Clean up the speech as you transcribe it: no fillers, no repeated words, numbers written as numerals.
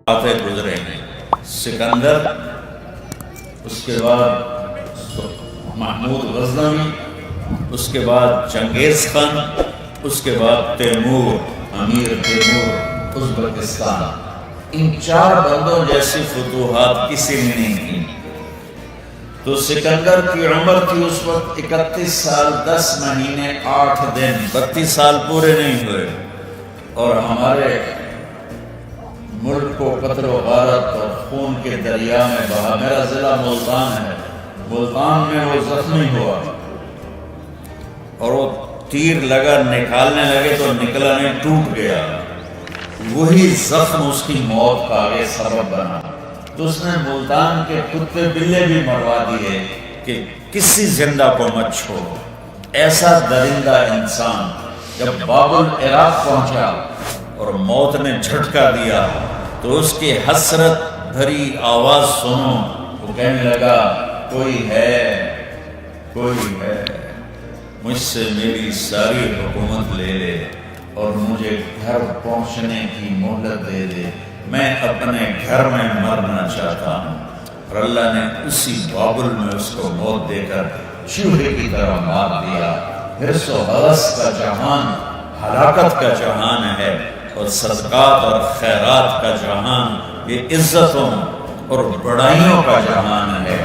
آتے گزرے ہیں، سکندر، اس کے بعد محمود غزنوی، اس کے بعد چنگیز خان، اس کے بعد تیمور، امیر تیمور ازبکستان۔ ان 4 بندوں جیسی فتوحات کسی نے نہیں کی۔ تو سکندر کی عمر تھی اس وقت 31 سال 10 مہینے 8 دن، 32 سال پورے نہیں ہوئے، اور ہمارے ملک کو قتل و غارت اور خون کے دریا میں بہا۔ میرا ضلع ملتان ہے، ملتان میں وہ زخمی ہوا اور وہ تیر لگا، نکالنے لگے تو نکلا نہیں، ٹوٹ گیا۔ وہی زخم اس کی موت کا آگے سبب بنا۔ تو اس نے ملتان کے کتے بلے بھی مروا دیے کہ کسی زندہ کو مت چھوڑو۔ ایسا درندہ انسان جب باب العراق پہنچا اور موت نے جھٹکا دیا تو اس کی حسرت بھری آواز سنو، وہ کہنے لگا کوئی ہے، کوئی ہے، مجھ سے میری ساری حکومت لے لے اور مجھے گھر پہنچنے کی مہلت دے دے، میں اپنے گھر میں مرنا چاہتا ہوں۔ اور اللہ نے اسی بابل میں اس کو موت دے کر چوہے کی طرح مار دیا۔ حرص و حوث کا جہان ہلاکت کا جہان ہے، اور صدقات اور خیرات کا جہان یہ عزتوں اور بڑائیوں کا جہان ہے۔